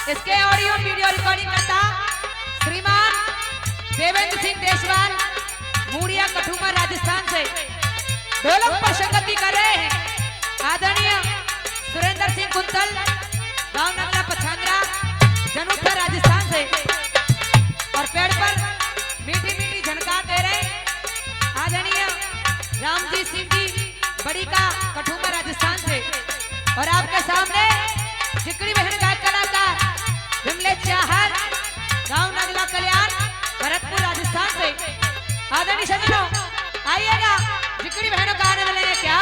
इसके audio video recording करता श्रीमान देवेंद्र सिंह देशवाल, मूड़िया कठुआ राजस्थान से। ढोलक पर संगति कर रहे हैं आदरणीय सुरेंद्र सिंह कुंतल, गांव नगला पछांगरा, जनूपा राजस्थान से। और पेड़ पर मीठी मीठी झनकार दे रहे आदरणीय रामजी सिंह जी, बड़ी का कठुआ राजस्थान से। और आपके सामने जिकड़ी बहन गायक कलाकार विमलेश चाहर, गांव नगला कल्याण, भरतपुर राजस्थान से। आदरणीय सज्जनों आइएगा, जिकड़ी बहनों का आने वाले हैं क्या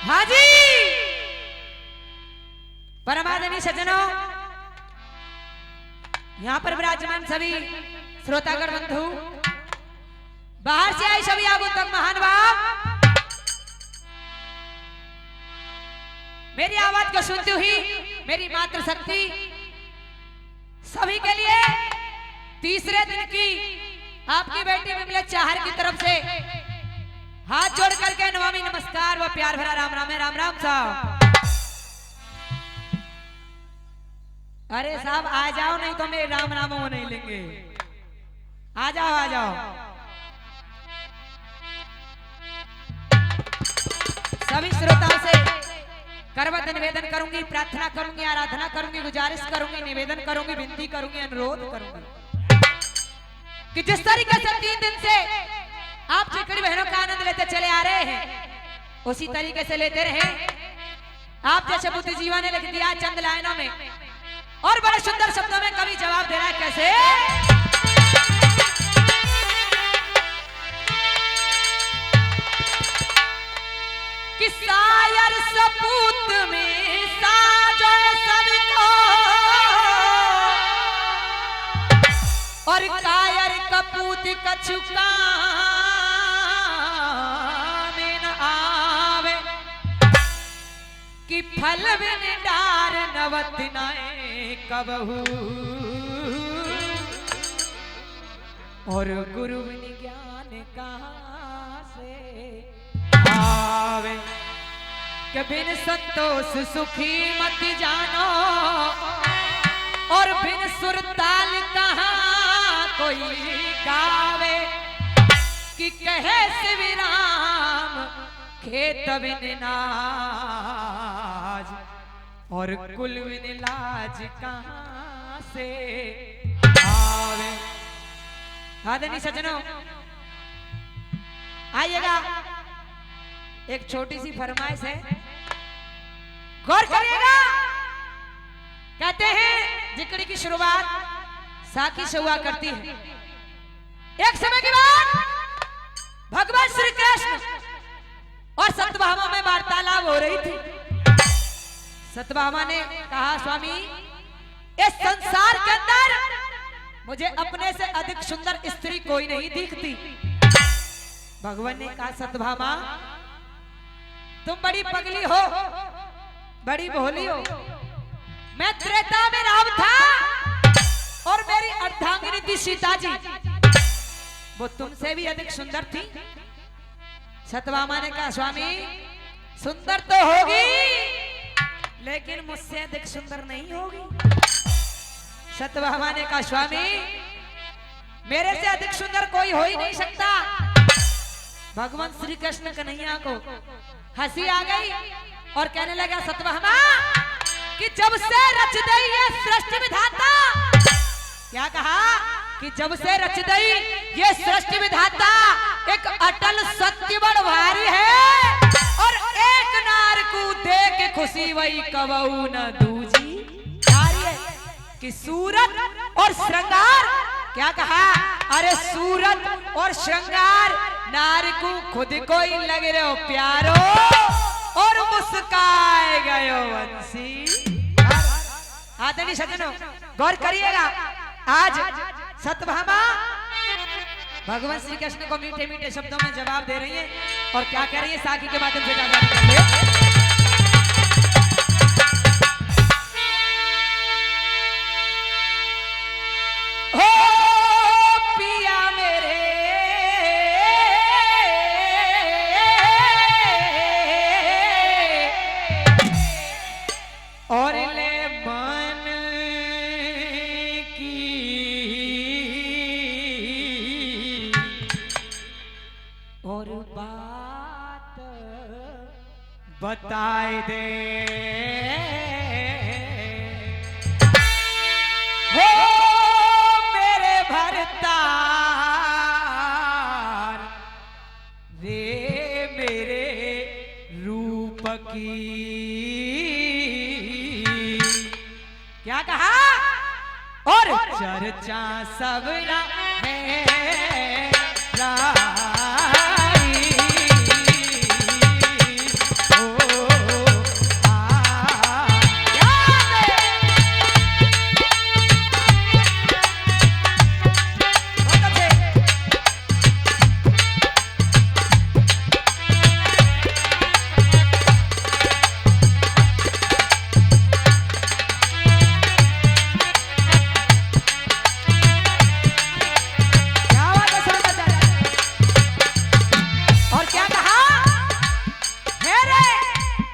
हाजी। परमादरणीय सज्जनों, यहाँ पर विराजमान सभी श्रोतागण बंधु, बाहर से आए सभी आगुन्तक महानुभाव, मेरी आवाज को सुनती हुई मेरी मातृशक्ति सभी के लिए तीसरे दिन की आपकी बेटी विमलेश चाहर की तरफ से हाथ जोड़ करके नमामि नमस्कार व प्यार भरा राम राम है। राम राम साहब। अरे साहब आ जाओ, नहीं तो मेरे राम राम वो नहीं लेंगे। आ जाओ आ जाओ। सभी श्रोताओं से करवत निवेदन करूंगी, प्रार्थना करूंगी, आराधना करूंगी, गुजारिश करूंगी, निवेदन करूंगी, विनती करूंगी, अनुरोध करूंगी कि जिस तरीके से 3 दिन से आप चिकड़ी बहनों का आनंद लेते चले आ रहे हैं, उसी तरीके से लेते रहे। आप जैसे बुद्धिजीवा ने लिख दिया चंद लाइनों में और बड़े सुंदर शब्दों में कवि जवाब दे रहा है कैसे। कि शायर सपूत में साजो सबको और कायर कपूत कछुका कि फल बिन डार नवत नाए कबहू और गुरु बिन ज्ञान कहाँ से आवे। कि बिन संतोष सुखी मत जानो और बिन सुरताल कहाँ कोई गावे। कि कहे शिवराम खेत बिन नाज और कुल बिन लाज कहाँ से आवे। आदरणीय सज्जनों आइएगा, एक छोटी सी फरमाइश है, गौर करिएगा। कहते हैं जिकड़ी की शुरुआत साकी से हुआ करती है। एक समय के बाद भगवान श्री कृष्ण और सत्यभामा में वार्तालाप हो रही थी। सत्यभामा ने कहा स्वामी इस संसार के अंदर मुझे अपने से अधिक सुंदर स्त्री कोई नहीं दिखती। भगवान ने कहा सत्यभामा तुम बड़ी पगली हो, बड़ी भोली हो। मैं त्रेता में राम था और मेरी अर्धांगिनी थी सीता जी, वो तुमसे भी अधिक सुंदर थी। सत्यभामा ने कहा स्वामी सुंदर तो होगी लेकिन मुझसे अधिक सुंदर नहीं होगी। सत्यभामा ने कहा स्वामी मेरे से अधिक सुंदर कोई हो ही नहीं सकता। भगवान श्री कृष्ण कन्हैया को हंसी आ गई और कहने लगा सत्यभामा कि जब से रच गई ये सृष्टि विधाता, क्या कहा कि जब से रच गई ये सृष्टि विधाता एक अटल सत्य बड़ भारी है और एक नार को दे के खुशी वही कबऊ न दूजी। कि सूरत और श्रृंगार, क्या कहा, अरे सूरत और श्रृंगार नारी को खुद को ही लग रहे हो प्यारो और मुस्काए गयो वंशी। आदरणीय सज्जनों गौर करिएगा, आज सत्यभामा भगवान श्री कृष्ण को मीठे मीठे शब्दों में जवाब दे रही है और क्या कह रही है, साकी के माध्यम से जाकर बताए दे हो मेरे भरतार रे मेरे रूप की। क्या कहा, और चर्चा सबरा में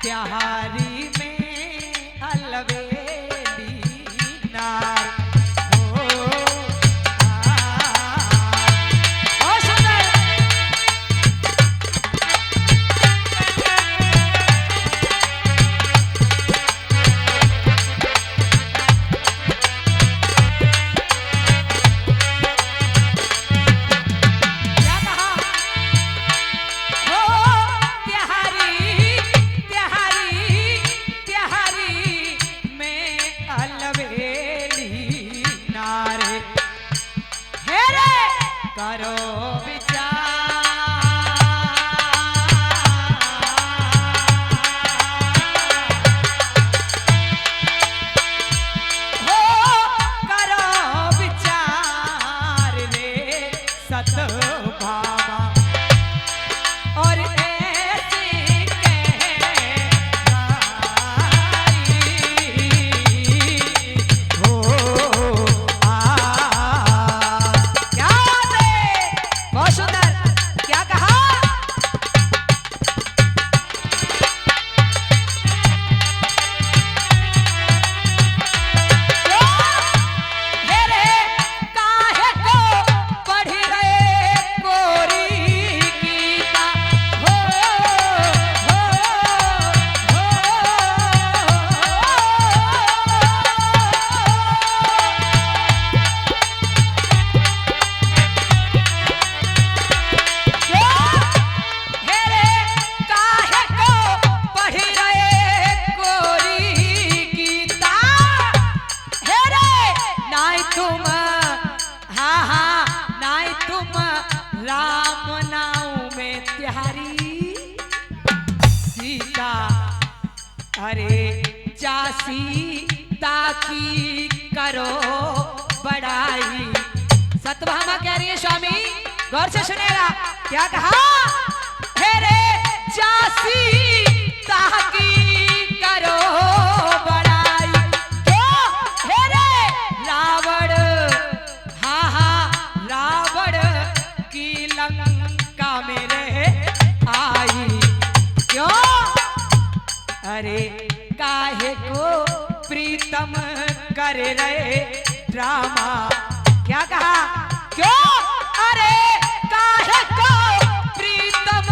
त्याहारी में अलवेली नार हो करो विचार हो, करो विचार रे सत्यभामा और ऐसे राम नाम में त्यारी सीता, अरे चासी ताकी करो बड़ाई। सत्यभामा कह रही है स्वामी, गौर से सुनेगा, क्या कहा, हे रे चासी ताकी करो बड़ाई। तो हे रे रावण, हाँ हाँ रावण की लंका में रहे आई, क्यों, अरे काहे को प्रीतम कर रहे ड्रामा। क्या कहा, क्यों, अरे काहे को प्रीतम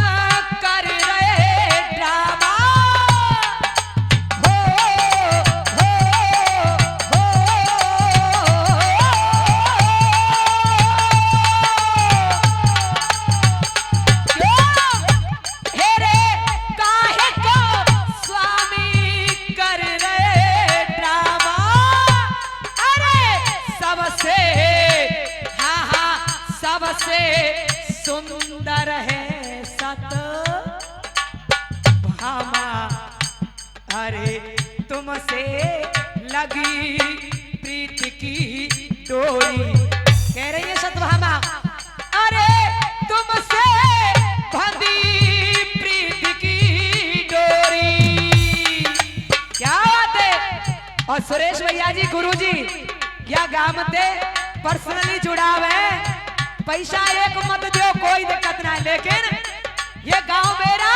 कर रहे ड्रामा। हो हो हो स्वामी कर रहे ड्रामा। अरे तुमसे लगी प्रीत की डोरी। कह रही है सतभामा, अरे तुमसे बंधी प्रीत की डोरी। क्या बात है। और सुरेश भैया जी, गुरु जी, या गांव ते पर्सनली जुड़ाव है, पैसा एक मत दो कोई दिक्कत ना है, लेकिन ये गांव मेरा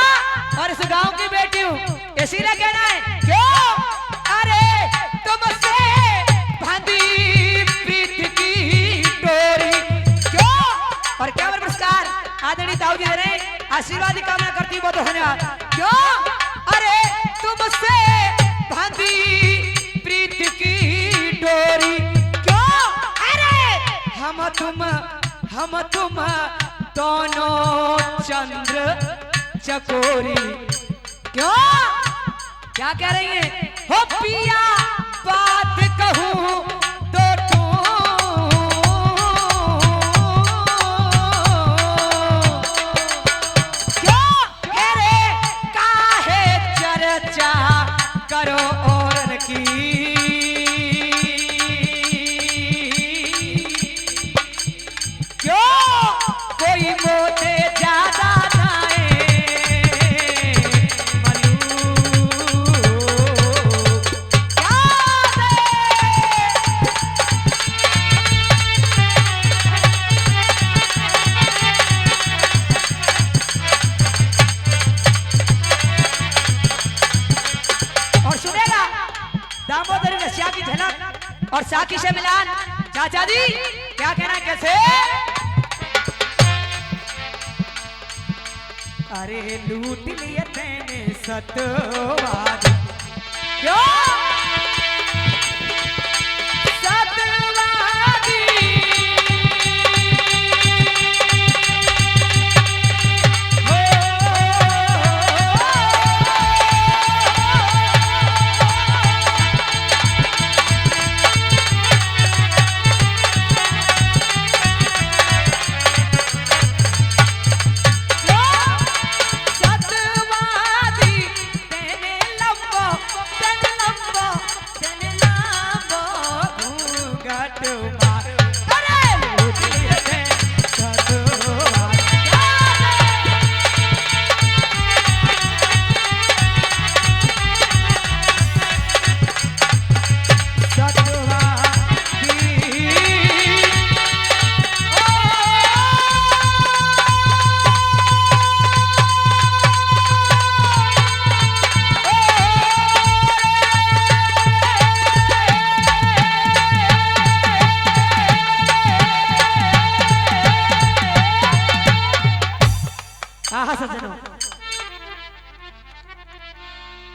और इस गांव की बेटी हूँ, इसीलिए कहना है क्यों, अरे तुमसे बंधी प्रीत की डोरी। क्यों और क्या नमस्कार आदरणीय ताऊ जी दे रहे आशीर्वाद की कामना करती हूँ, बहुत धन्यवाद। क्यों, अरे तुमसे बंधी प्रीत की डोरी। क्यों, अरे हम तुम दोनों चंद्र चकोरी। क्यों, क्या कह रही है, हो पिया बात कहूं तो तू, क्यों कह रे काहे चर्चा करो और की। कोई मोते ज्यादा नाए और सुनेगा दामोदरी रसिया की झलक और साकी से मिलान। चाचा जी क्या कहना है, कैसे। अरे लूट लिया तेने सतवाद। क्यों सतवादी,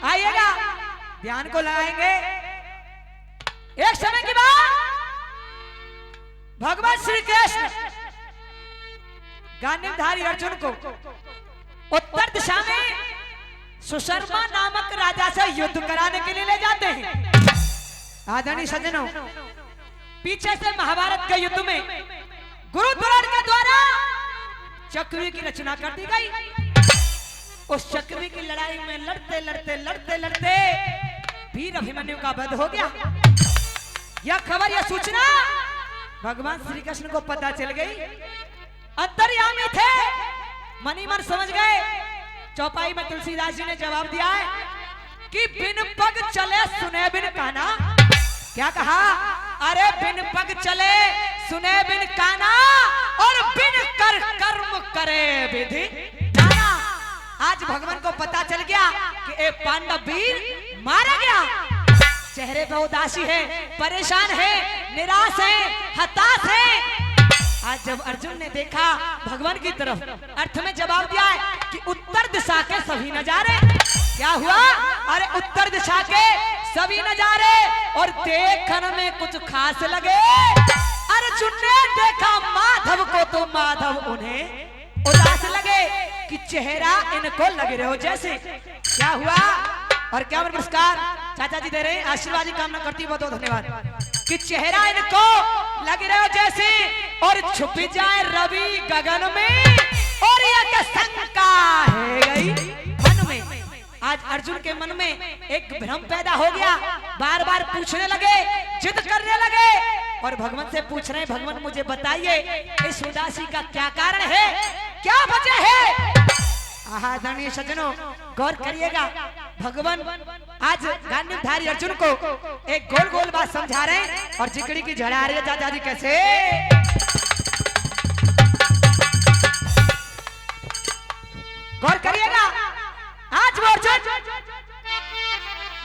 आइएगा ध्यान को लगाएंगे। एक समय की बात, भगवान श्री कृष्ण गांडीवधारी अर्जुन को उत्तर दिशा में सुशर्मा नामक राजा से युद्ध कराने के लिए ले जाते हैं। आदरणीय सज्जनों, पीछे से महाभारत के युद्ध में गुरु द्रोण के द्वारा चक्रव्यूह की रचना कर दी गई। उस चक्रव्यूह की लड़ाई में लड़ते लड़ते लड़ते लड़ते वीर अभिमन्यु का वध हो गया। यह खबर, यह सूचना भगवान श्री कृष्ण को पता चल गई। अंतर्यामी थे, मनी मन समझ गए। चौपाई में तुलसीदास जी ने जवाब दिया है कि बिन पग चले सुने बिन काना। क्या कहा, अरे बिन पग चले सुने बिन काना और बिन कर कर्म करे विधि जाना। आज भगवान को पता चल गया कि एक पांडव वीर मारा गया। चेहरे पर उदासी है, परेशान है, निराश है, हताश है। आज जब अर्जुन ने देखा भगवान की तरफ, अर्थ में जवाब दिया है कि उत्तर दिशा के सभी नजारे। क्या हुआ, अरे उत्तर दिशा के सभी नजारे और देखने में कुछ खास लगे। अर्जुन ने देखा माधव को तो माधव उन्हें उदास लगे कि चेहरा इनको लग रहे हो जैसे। क्या हुआ और क्या नमस्कार चाचा जी दे रहे हैं, आशीर्वाद की कामना करती हूँ, बहुत धन्यवाद। कि चेहरा इनको लग रहे हो जैसे और छुप जाए रवि गगन में और ये शंका है गई मन में। आज अर्जुन के मन में एक भ्रम पैदा हो गया, बार बार पूछने लगे, जिद करने लगे और भगवान से पूछ रहे हैं, भगवान मुझे बताइए इस उदासी का क्या कारण है, क्या वजह है। आदरणीय सज्जनों गौर करिएगा, भगवान आज गांडीवधारी अर्जुन को एक गोल गोल बात समझा रहे हैं और जिकड़ी की झड़ा रही है। चाचा जी कैसे गौर करिएगा, आज वो अर्जुन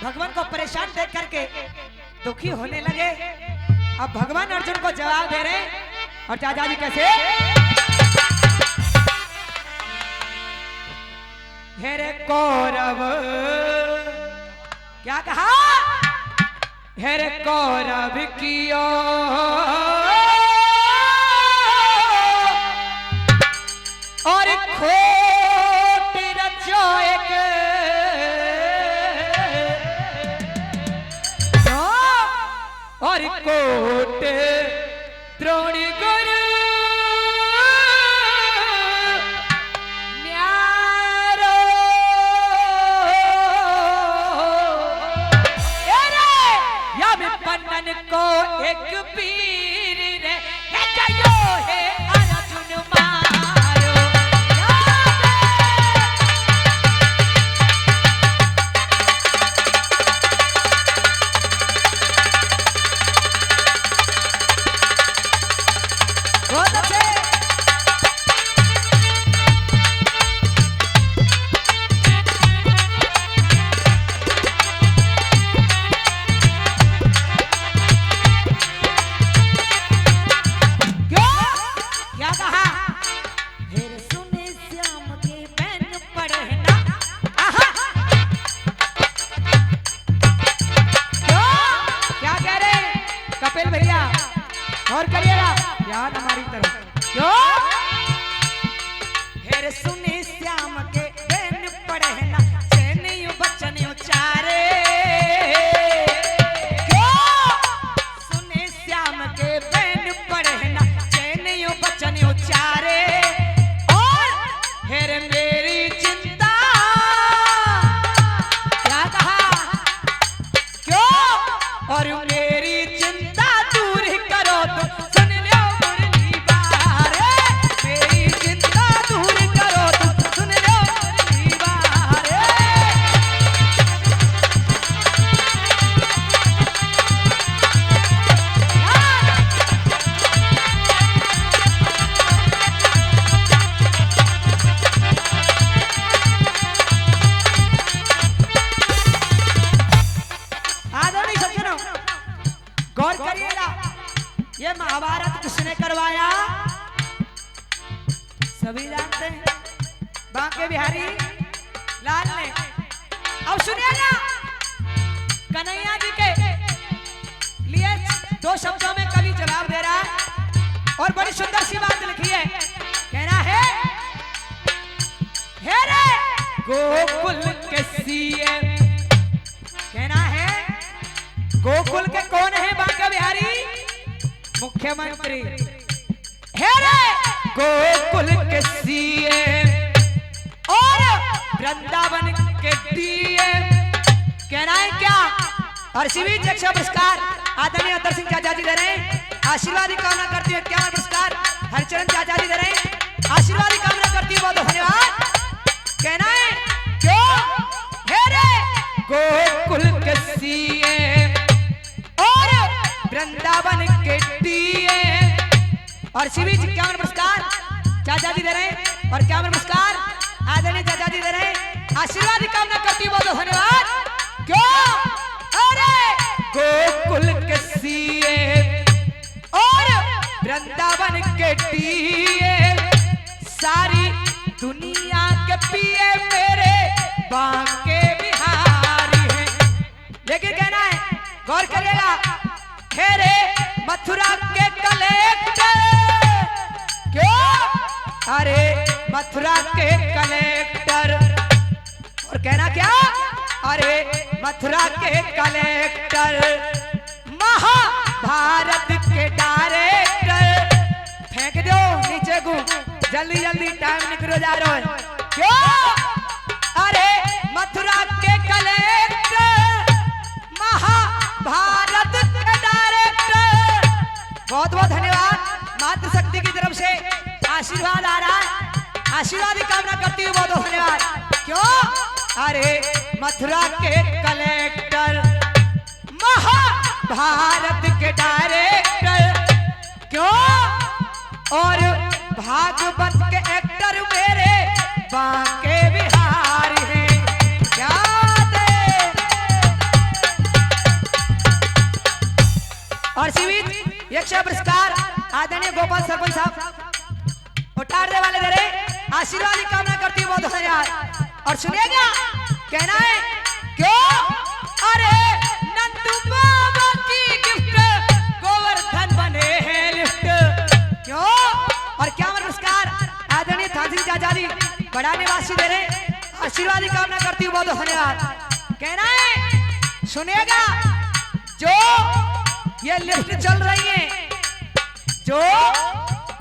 भगवान को परेशान देख करके दुखी होने लगे। अब भगवान अर्जुन को जवाब दे रहे हैं और चाचा जी कैसे, हेरे कौरव, क्या कहा, हेरे कौरव कियो और खोट रचो एक, और कोट द्रोणी गुरु न्यारो, या विपन्नन को एक पीर रे है जयो है अर्जुन मारो। बहुत अच्छे, क्या कहा, हेर सुने श्याम के बैन पड़े ना, क्या कह रहे कपिल भैया, और करिएगा ध्यान हमारी तरफ, क्यों, हेर सुने श्याम के बैन पड़े ना, चैनियों बचन उचारे, क्यों, सुने श्याम के बैन पड़े ना, चैनियों बचन उचारे, और हेर मेरी चिंता, क्या कहा, क्यों, और मेरी चिंता दूर करो तो सुन लो मुरली बारे, मेरी चिंता दूर करो तो सुन लो मुरली बारे। आदरणीय सज्जनों गौर करिएगा, ये महाभारत किसने करवाया, सभी जानते हैं, बांके बिहारी लाल ने। अब सुनिएगा, कन्हैया जी के लिए दो शब्दों में कवि जवाब दे रहा है और बड़ी सुंदर सी बात लिखी है, कह रहा है, हे रे गोकुल के सीए, कहना है गोकुल के कौन है बांके बिहारी, मुख्यमंत्री, हे रे गोकुल के सीए और वृंदावन के दिए, कहना है क्या, और शिवी जक्षा पुरस्कार आदरणीय अतर सिंह चाचा जी दे रहे हैं, आशीर्वाद की कामना करती है, क्या पुरस्कार हरिचरण चाचा जी दे रहे हैं, आशीर्वाद की कामना करती है, बहुत धन्यवाद। कहना है क्यों, हे रे गोकुल के सीए और वृंदावन के दिए, और शिवी जी क्या पुरस्कार चाचा जी दे रहे हैं, और क्या पुरस्कार आदरणीय चाचा जी दे रहे हैं, आशीर्वाद की कामना करती है, बहुत धन्यवाद। क्यों, अरे गोकुल के सीए और वृंदावन के दिए, सारी दुनिया के पिए मेरे बांके बिहारी हैं। लेकिन कहना है, गौर करिएगा, हे रे मथुरा के कलेक्टर, क्यों, अरे मथुरा के कलेक्टर, और कहना क्या, अरे मथुरा के कलेक्टर, महाभारत के डायरेक्टर, फेंक दो नीचे को, जल्दी जल्दी टाइम निकल जा रहा है, क्यों, अरे मथुरा महाभारत के डायरेक्टर। बहुत बहुत धन्यवाद। मातृशक्ति की तरफ से आशीर्वाद आ रहा है, आशीर्वाद की कामना करती हूँ। बहुत बहुत धन्यवाद। क्यों? अरे मथुरा के कलेक्टर, महाभारत के डायरेक्टर, क्यों? और भागवत के एक्टर मेरे बांके बिहारी हैं। क्या दे? और शिविर यक्ष पुरस्कार आदरणीय गोपाल सरपंच साहब उठाने वाले दे रहे, आशीर्वाद की कामना करती हूँ। बहुत धन्यवाद। और सुनिएगा, कहना है क्यों? अरे नंदू बाबा की गिफ्ट गोवर्धन बने हैं लिफ्ट। क्यों? और क्या पुरस्कार आदरणीय थानसिंह चाचा जी बड़ा निवासी दे रहे, आशीर्वाद की कामना करती हूँ। बहुत धन्यवाद। कहना है सुनिएगा, जो ये लिफ्ट चल रही है, जो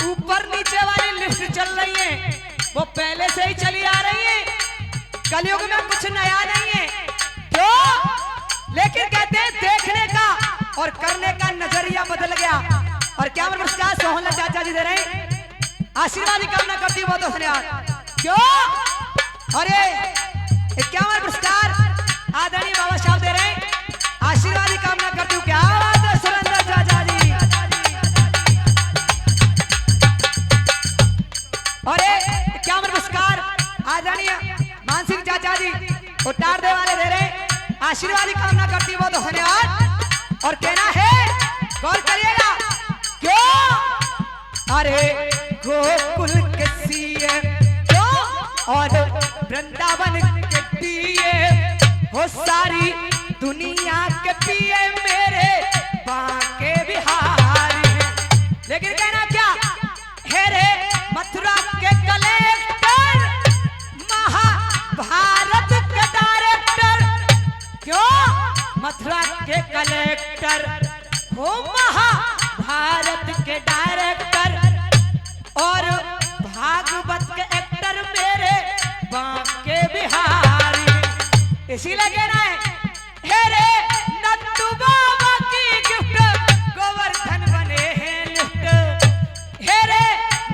ऊपर नीचे वाली लिफ्ट चल रही है, वो पहले से ही चली आ रही है। कलयुग में कुछ नया नहीं है। क्यों? लेकिन कहते हैं देखने का और करने का नजरिया बदल गया। और क्या नमस्कार सोहनलाल चाचा जी दे रहे हैं, आशीर्वाद की कामना करती हूँ। बहुत धन्यवाद। क्यों? अरे 51 पुरस्कार आदरणीय बाबा साहब दे रहे हैं, आशीर्वाद की कामना करती हूँ। क्या बात है सुरेंद्र चाचा जी। और 51 पुरस्कार आदरणीय मानसिंह चाचा जी उतार दे वाले दे रहे, आशीर्वाद की कामना करती हूँ। बहुत धन्यवाद। और कहना है गौर करिएगा, क्यों? अरे गोकुल के सीएम, क्यों? और वृंदावन के डीएम, हो सारी दुनिया के पीएम मेरे बांके बिहारी हैं। लेकिन कहना क्या है रे? मथुरा के कलेक्टर, महाभारत के डायरेक्टर। क्यों? मथुरा के कलेक्टर हो, महाभारत के डायरेक्टर, और भागवत के एक्टर मेरे बांके बिहारी। इसीलिए कहना है रे नंदू बाबा की गिफ्ट गोवर्धन बने हैं लिफ्ट। हे रे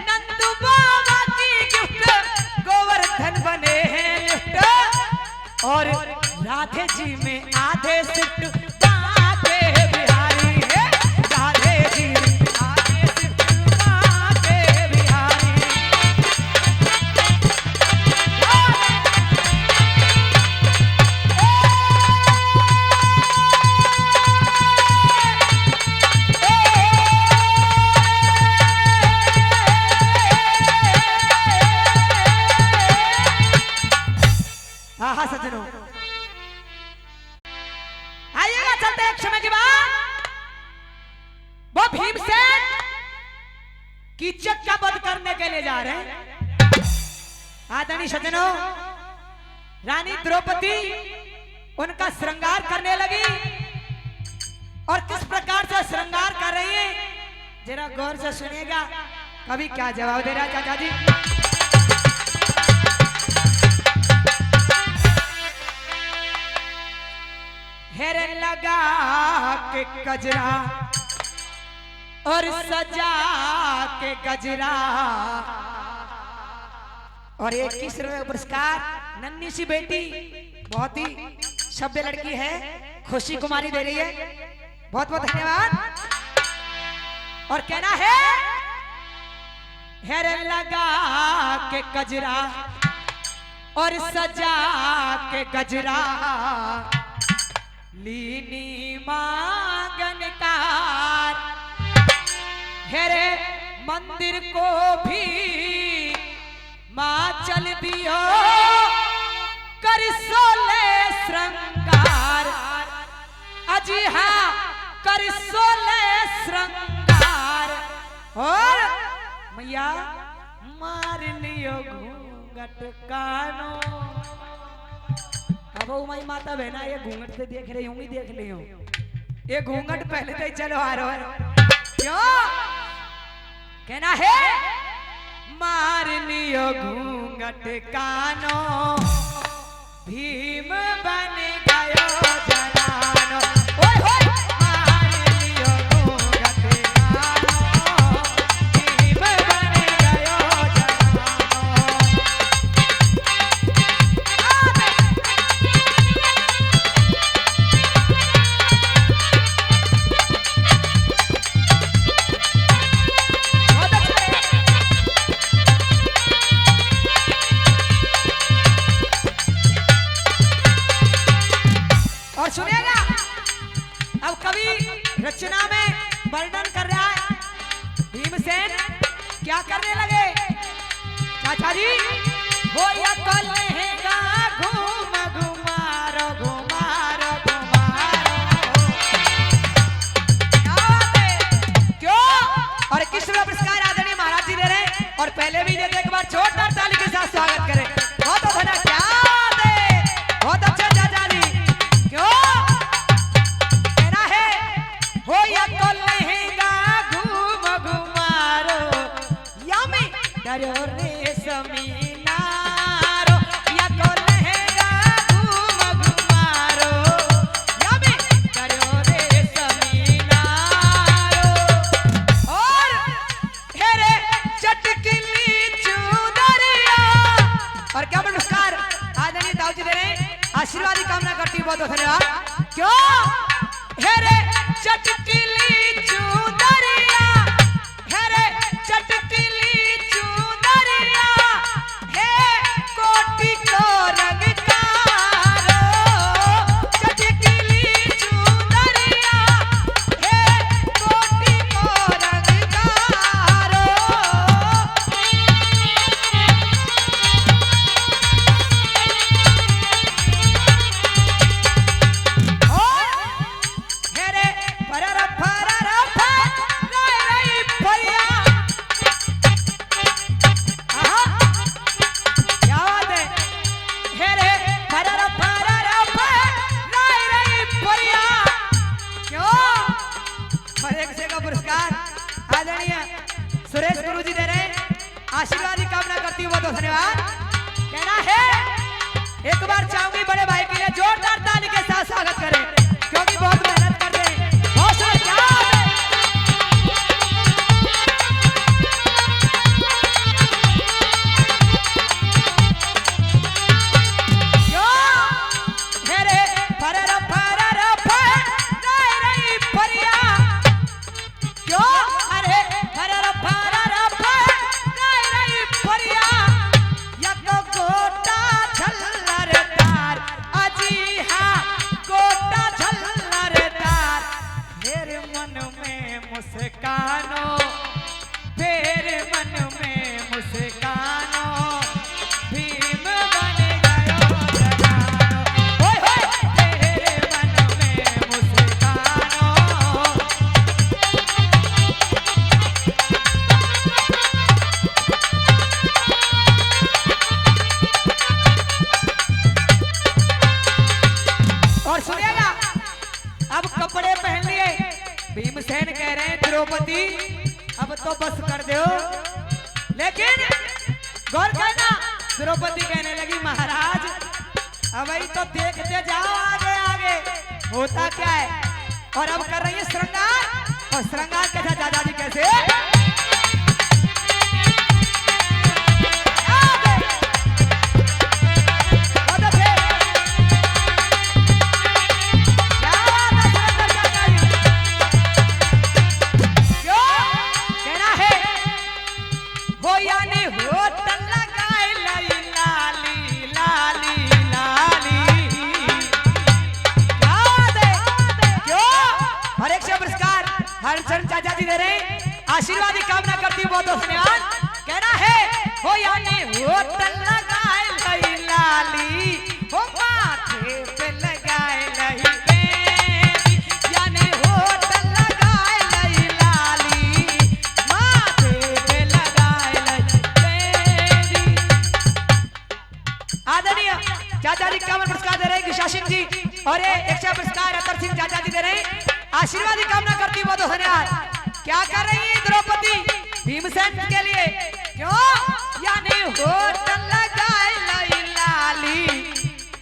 नंदू बाबा की गिफ्ट गोवर्धन बने हैं लिफ्ट। और राधे जी में आधे सिफ्ट बांके बिहारी है। राधे जी में आधे सिफ्ट बांके बिहारी। हाँ सज्जनों, आइएगा चलते एक समय के बाद वो भीमसेन कीचक का वध करने के लिए जा रहे हैं। आदरणीय सज्जनों, रानी द्रौपदी उनका श्रृंगार करने लगी, और किस प्रकार से श्रृंगार कर रही है जरा गौर से सुनिएगा। कभी क्या जवाब दे रहा है चाचा जी। हेरे लगा के गजरा और सजा के गजरा। और एक तीसरा पुरस्कार नन्ही सी बेटी, बहुत ही सभ्य लड़की है, खुशी कुमारी दे रही है। बहुत बहुत धन्यवाद। और कहना है हेरे लगा के गजरा और सजा के गजरा, लीनी मांगन कार। हेरे मंदिर को भी माँ चल दियो कर सोले श्रृंगार। अजी हाँ कर सोले श्रृंगार। और मैया मार लियो घूंघट कानो। अब माई माता बहना ये घूंघट से देख रही होंगी, देख ली हो ये घूंघट पहले तो ही चलो आ रहा है। क्यों? कहना है मार लियो घूंघट कानो, भीम बन गयो जनानो। ओए होए रचना में वर्णन कर रहा है। भीमसेन क्या करने लगे चाचा जी? वो या को लहंगा घूम घुमारो घुमारो घुमारो, क्या बात है? क्यों? और किस पुरस्कार आदरणीय महाराज जी दे रहे हैं, और पहले भी देते, एक बार जोरदार ताली के साथ स्वागत करें। बहुत धन्यवाद, क्या बात है, बहुत अच्छा चाचा जी। क्यों कहना है? हो या को लहंगा घूम घुमारो, यामी डरो रे समीनारो, या को लहंगा घूम घुमारो, यामी डरो रे समीनारो। और हेरे चटकली चुनरिया, और क्या पुरस्कार आदरणीय दाऊ जी दे रहे हैं, आशीर्वाद की कामना करती हूँ, बहुत धन्यवाद। क्यों? हेरे चटकली चुनरिया, हेरे चटकली चुनरिया, हे कोटि को रंगकारो, चटकली चुनरिया, हे कोटि को रंगकारो। हेरे फरर फरर फर रही फरिया, आहा क्या बात है? हेरे फरर फरर फर रही फरिया। क्यों? और एक से का पुरस्कार आदरणीय सुरेश गुरु जी दे रहे हैं, आशीर्वाद की कामना करती हूँ, बहुत धन्यवाद। कहना है एक बार चाहूंगी बड़े भाई के लिए जोरदार ताली के साथ स्वागत करें, क्योंकि बहुत मेहनत करते हैं। बहुत सारे क्या बात है? क्यों? हेरे फरर फरर फर रही फरिया, क्यों? अरे फरर फरर फर रही फरिया, यक गोटा झल्लरदार, अजी हाँ गोटा झल्लरदार, फिर मन में मुस्कानो, फिर मन में मुस्कानो, भीम बन गयो जगानो, होय होय, फिर मन में मुस्कानो। और सुनिएगा, अब कपड़े पहन लिए, भीमसेन कह रहे हैं द्रौपदी अब तो बस कर दो, लेकिन गौर करना, द्रौपदी कहने लगी महाराज अब ही तो देखते जाओ आगे आगे होता क्या है। और अब कर रही है श्रृंगार, और श्रृंगार के साथ दादाजी कैसे हरिचरण चाचा जी दे रहे हैं, आशीर्वाद की कामना करती हूँ, बहुत धन्यवाद। कहना है हो यानी होटल लगाए लई लाली, हो माथे पे लगाए लई बेली, यानी होटल लगाए लई लाली, माथे पे लगाए लई बेली। आदरणीय चाचा जी कामन पुरस्कार दे रहे हैं किशा सिंह जी, और ये 100 पुरस्कार अतर सिंह चाचा जी दे रहे हैं, आशीर्वाद की कामना करती हूँ, बहुत धन्यवाद। क्या कर रही है द्रौपदी भीमसेन के लिए? क्यों? यानी होटल लगाए लई लाली।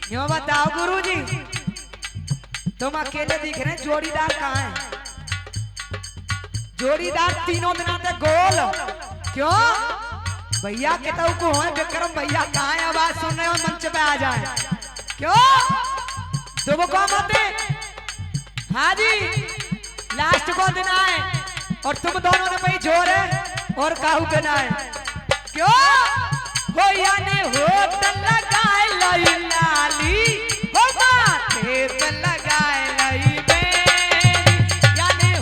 क्यों बताओ गुरुजी, तुम अकेले दिख रहे हैं, जोड़ीदार कहाँ है? जोड़ीदार तीनों दिन आते गोल। क्यों? भैया के तो को है विक्रम भैया कहाँ है? आवाज सुन रहे हो, मंच पे आ जाए। क्यों? तुम कौन होते? हाँ जी, लास्ट को दिन आए और तुम दोनों ने भाई जोर है और काहू पे ना है। क्यों? हो यानी होटल लगाए लई लाली, हो माथे पे लगाए लई बेली, यानी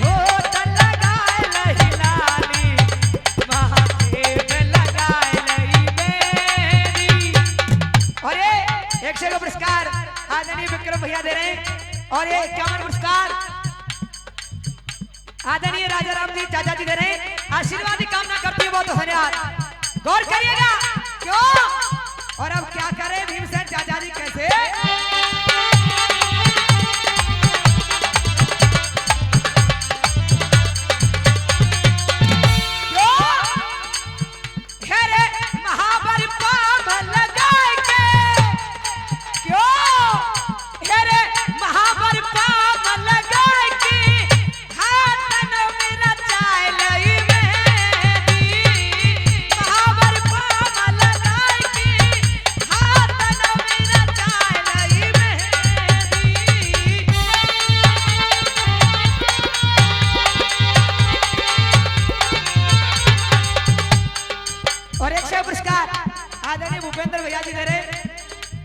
आदरणीय राजा राम जी चाचा जी दे रहे हैं आशीर्वाद की कामना करती है। बहुत धन्यवाद। गौर करिएगा क्यों और अब क्या करें भीमसेन चाचा जी कैसे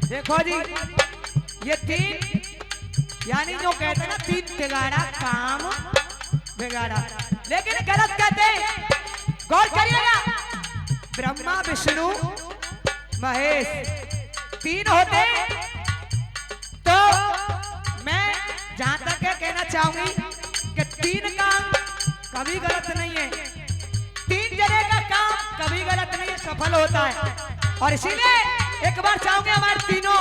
देखो जी ये तीन यानी जो कहते हैं ना तीन बिगाड़ा काम बिगाड़ा लेकिन गलत कहते हैं। गौर करिएगा ब्रह्मा विष्णु महेश तीन होते तो मैं जहां तक कहना चाहूंगी कि तीन काम कभी गलत नहीं है। तीन जने का काम कभी गलत नहीं है सफल होता है। और इसीलिए एक बार चाहूंगे हमारे तीनों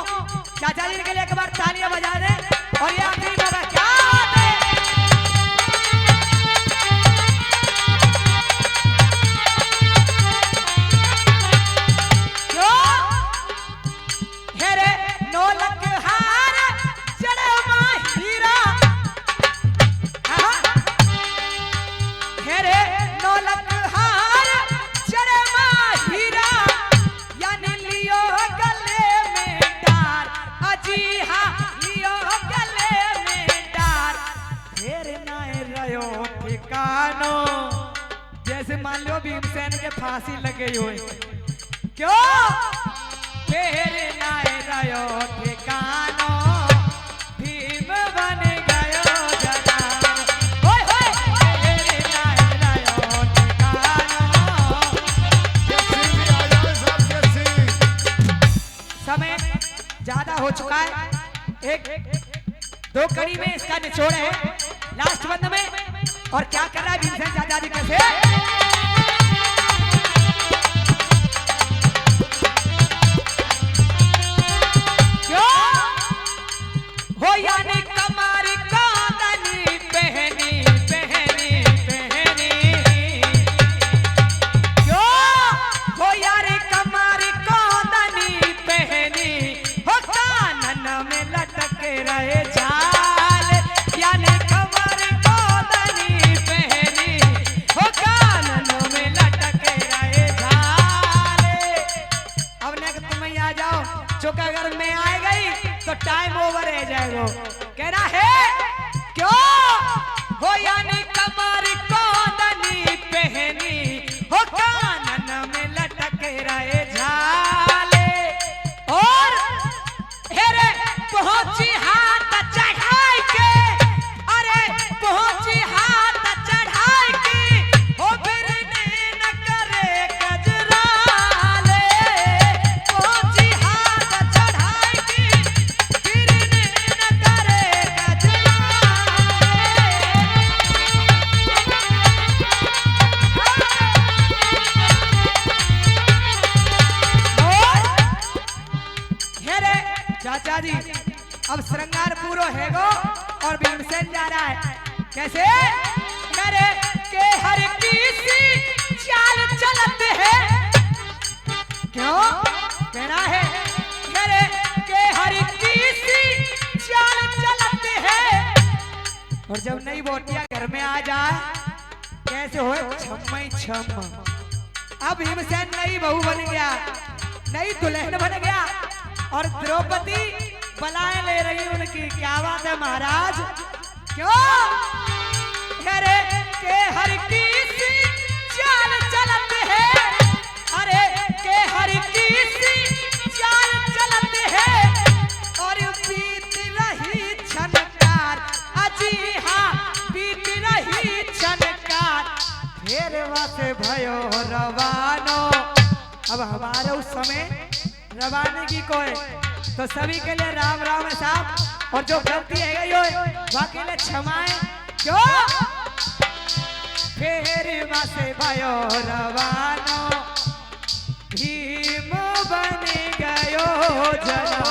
चाचा जी के लिए एक बार तालियां बजा दें। और ये आखिरी बाबा क्या बात है क्यों हेरे नौलख हार जड़मा हीरा हेरे नौलख हार जड़मा हीरा यानी लियो गले में डार अजी हाँ लियो गले में डार फिर नाए रयो ठिकानो जैसे मान लो भीमसेन के फांसी लगे हुए क्यों फिर नाए रयो ठिकानो भीम बन गयो जनाब होय होय फिर नाए रयो ठिकानो समय ज्यादा हो चुका है। एक दो कड़ी में इसका निचोड़ है लास्ट बंद में। और क्या कर रहा है भीमसेन चाचा जी कैसे क्यों हो यानी कमारी कांदनी पहनी पहनी पहनी क्यों हो यारी कमारी कांदनी पहनी हो कानन में लटक रहे झाल यानी कमारी कांदनी पहनी हो कानन में लटक रहे झाल। अब नेक्स्ट तुम आ जाओ चूंकि अगर मैं आ गई तो टाइम ओवर रह जाएगा। कहना है क्यों हो यानी कमारी कांदनी पहनी हो कानन में लटक रहे झाले और हेरे पहुंची हाथ चढ़ाई के अरे पहुंची हाथ चढ़ाई के हो फिर न करे गजराले पहुंची हाथ चढ़ाई के फिर न करे गजराले हेरे चाचा जी अब श्रृंगार पूरो हैगो और भीमसेन जा रहा है कैसे करे के हर किसी चाल चलते हैं क्यों कहना है करे के हर किसी चाल चलते हैं। और जब नई बोटियां घर में आ जाए कैसे हो छम्मई छम अब भीमसेन नई बहू बन गया नई दुल्हन बन गया और द्रौपदी बलाएं ले रही उनकी क्या बात है महाराज क्यों अरे के हर किसी चाल चलते हैं अरे के हर किसी चाल चलते हैं और बीत रही छनकार अजी हाँ बीत रही छनकार फिर से भयो रवानो। अब हमारे उस समय रवाने की कोई तो सभी के लिए राम राम साहब और जो गलती है वाकई में क्षमाएं क्यों से भयो रवानो भीम बनी गयो जना